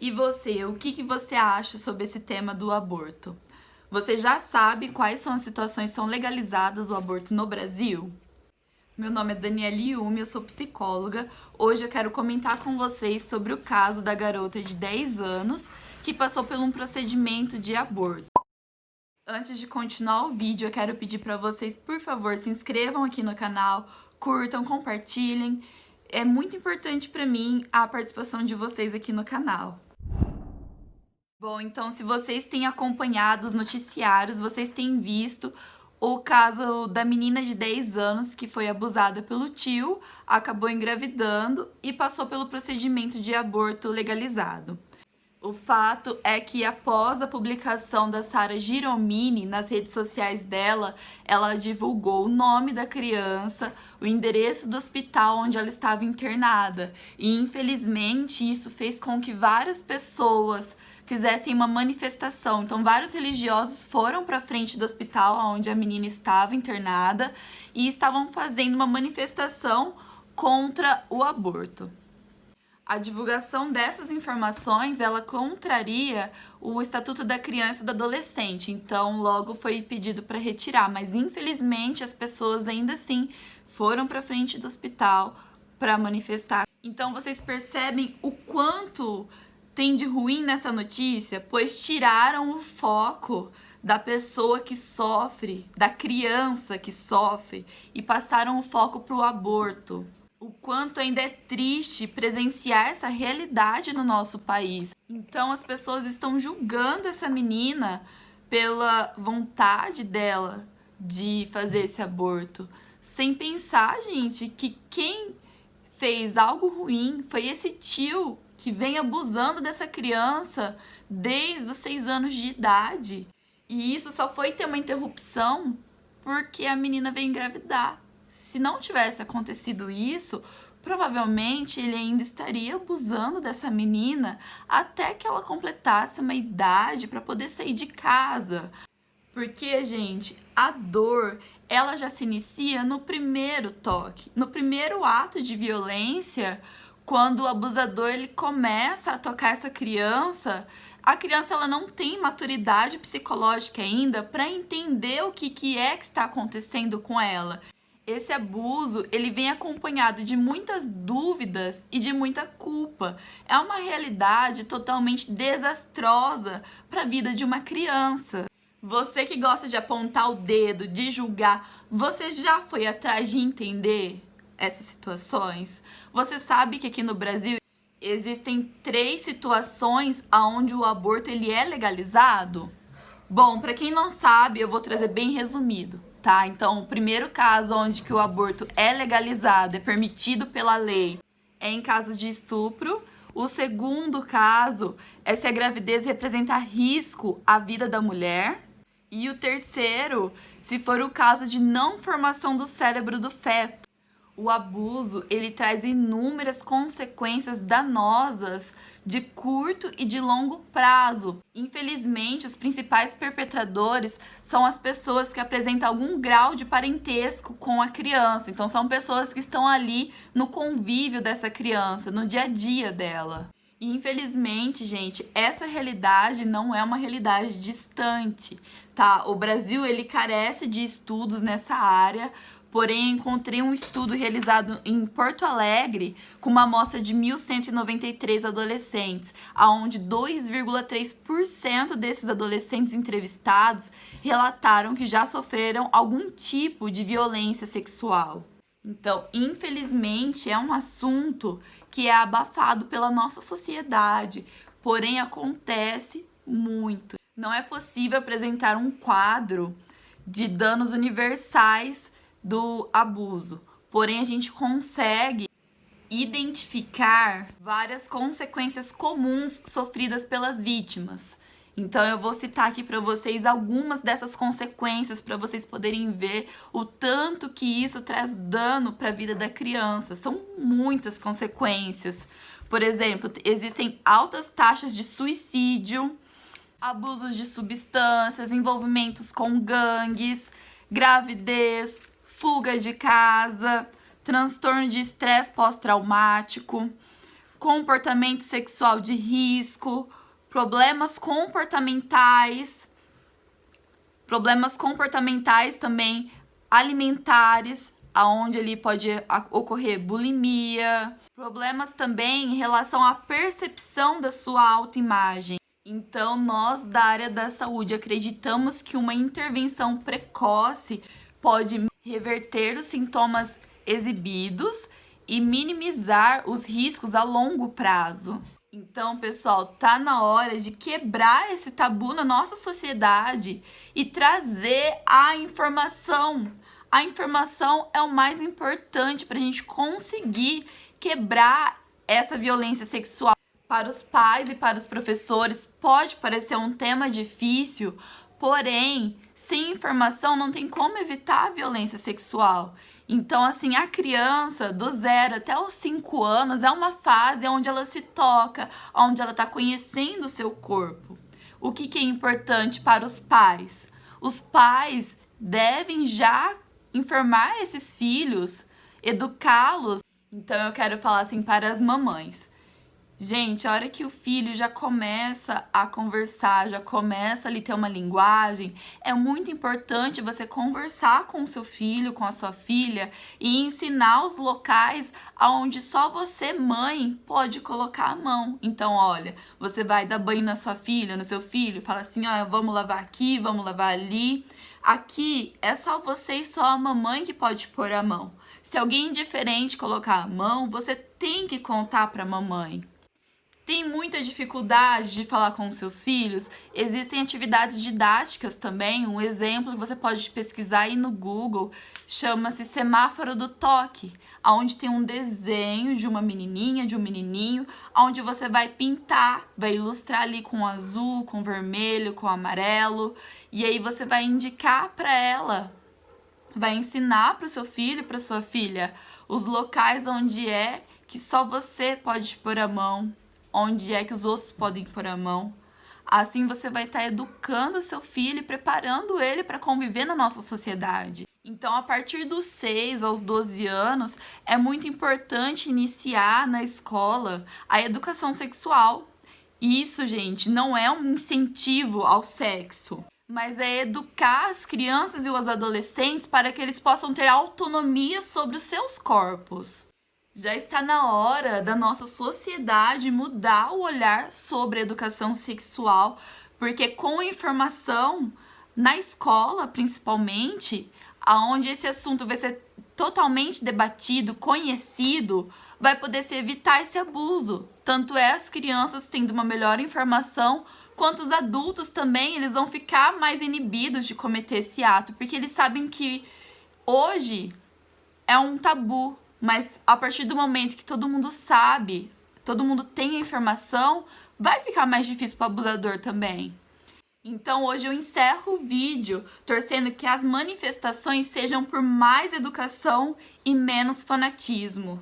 E você, o que você acha sobre esse tema do aborto? Você já sabe quais são as situações que são legalizadas o aborto no Brasil? Meu nome é Daniela Yumi, eu sou psicóloga. Hoje eu quero comentar com vocês sobre o caso da garota de 10 anos que passou por um procedimento de aborto. Antes de continuar o vídeo, eu quero pedir para vocês, por favor, se inscrevam aqui no canal, curtam, compartilhem. É muito importante para mim a participação de vocês aqui no canal. Bom, então se vocês têm acompanhado os noticiários, vocês têm visto o caso da menina de 10 anos que foi abusada pelo tio, acabou engravidando e passou pelo procedimento de aborto legalizado. O fato é que após a publicação da Sara Giromini nas redes sociais dela, ela divulgou o nome da criança, o endereço do hospital onde ela estava internada. E infelizmente isso fez com que várias pessoas fizessem uma manifestação. Então vários religiosos foram para frente do hospital onde a menina estava internada e estavam fazendo uma manifestação contra o aborto. A divulgação dessas informações, ela contraria o Estatuto da Criança e do Adolescente, então logo foi pedido para retirar, mas infelizmente as pessoas ainda assim foram para frente do hospital para manifestar. Então vocês percebem o quanto tem de ruim nessa notícia, pois tiraram o foco da pessoa que sofre, da criança que sofre, e passaram o foco para o aborto. O quanto ainda é triste presenciar essa realidade no nosso país. Então as pessoas estão julgando essa menina pela vontade dela de fazer esse aborto, sem pensar, gente, que quem fez algo ruim foi esse tio que vem abusando dessa criança desde os 6 anos de idade. E isso só foi ter uma interrupção porque a menina veio engravidar. Se não tivesse acontecido isso, provavelmente ele ainda estaria abusando dessa menina até que ela completasse uma idade para poder sair de casa. Porque, gente, a dor, ela já se inicia no primeiro toque, no primeiro ato de violência, quando o abusador ele começa a tocar essa criança. A criança ela não tem maturidade psicológica ainda para entender o que é que está acontecendo com ela. Esse abuso, ele vem acompanhado de muitas dúvidas e de muita culpa. É uma realidade totalmente desastrosa para a vida de uma criança. Você que gosta de apontar o dedo, de julgar, você já foi atrás de entender essas situações? Você sabe que aqui no Brasil existem 3 situações onde o aborto ele é legalizado? Bom, para quem não sabe, eu vou trazer bem resumido. Tá? Então, o primeiro caso onde que o aborto é legalizado, é permitido pela lei, é em caso de estupro. O segundo caso é se a gravidez representar risco à vida da mulher. E o terceiro, se for o caso de não formação do cérebro do feto. O abuso, ele traz inúmeras consequências danosas de curto e de longo prazo. Infelizmente, os principais perpetradores são as pessoas que apresentam algum grau de parentesco com a criança. Então, são pessoas que estão ali no convívio dessa criança, no dia a dia dela. E, infelizmente, gente, essa realidade não é uma realidade distante, tá? O Brasil, ele carece de estudos nessa área. Porém, encontrei um estudo realizado em Porto Alegre com uma amostra de 1.193 adolescentes, onde 2,3% desses adolescentes entrevistados relataram que já sofreram algum tipo de violência sexual. Então, infelizmente, é um assunto que é abafado pela nossa sociedade, porém acontece muito. Não é possível apresentar um quadro de danos universais do abuso, porém a gente consegue identificar várias consequências comuns sofridas pelas vítimas. Então eu vou citar aqui para vocês algumas dessas consequências para vocês poderem ver o tanto que isso traz dano para a vida da criança. São muitas consequências. Por exemplo, existem altas taxas de suicídio, abusos de substâncias, envolvimentos com gangues, gravidez, fuga de casa, transtorno de estresse pós-traumático, comportamento sexual de risco, problemas comportamentais também alimentares, aonde ali pode ocorrer bulimia, problemas também em relação à percepção da sua autoimagem. Então, nós da área da saúde acreditamos que uma intervenção precoce pode reverter os sintomas exibidos e minimizar os riscos a longo prazo. Então, pessoal, tá na hora de quebrar esse tabu na nossa sociedade e trazer a informação. A informação é o mais importante para a gente conseguir quebrar essa violência sexual. Para os pais e para os professores, pode parecer um tema difícil, porém, sem informação não tem como evitar a violência sexual. Então, assim, a criança do 0 até os 5 anos é uma fase onde ela se toca, onde ela está conhecendo o seu corpo. O que é importante para os pais? Os pais devem já informar esses filhos, educá-los. Então, eu quero falar assim para as mamães. Gente, a hora que o filho já começa a conversar, já começa ali ter uma linguagem, é muito importante você conversar com o seu filho, com a sua filha e ensinar os locais onde só você, mãe, pode colocar a mão. Então, olha, você vai dar banho na sua filha, no seu filho, fala assim, ó, vamos lavar aqui, vamos lavar ali. Aqui é só você e só a mamãe que pode pôr a mão. Se alguém diferente colocar a mão, você tem que contar para a mamãe. Tem muita dificuldade de falar com os seus filhos? Existem atividades didáticas também. Um exemplo que você pode pesquisar aí no Google chama-se Semáforo do Toque, onde tem um desenho de uma menininha, de um menininho, onde você vai pintar, vai ilustrar ali com azul, com vermelho, com amarelo, e aí você vai indicar para ela, vai ensinar para o seu filho e para sua filha os locais onde é que só você pode pôr a mão, onde é que os outros podem pôr a mão. Assim você vai estar educando o seu filho e preparando ele para conviver na nossa sociedade. Então, a partir dos 6 aos 12 anos, é muito importante iniciar na escola a educação sexual. Isso, gente, não é um incentivo ao sexo, mas é educar as crianças e os adolescentes para que eles possam ter autonomia sobre os seus corpos. Já está na hora da nossa sociedade mudar o olhar sobre a educação sexual, porque com a informação na escola, principalmente, aonde esse assunto vai ser totalmente debatido, conhecido, vai poder se evitar esse abuso. Tanto é as crianças tendo uma melhor informação, quanto os adultos também, eles vão ficar mais inibidos de cometer esse ato, porque eles sabem que hoje é um tabu. Mas a partir do momento que todo mundo sabe, todo mundo tem a informação, vai ficar mais difícil para o abusador também. Então hoje eu encerro o vídeo torcendo que as manifestações sejam por mais educação e menos fanatismo.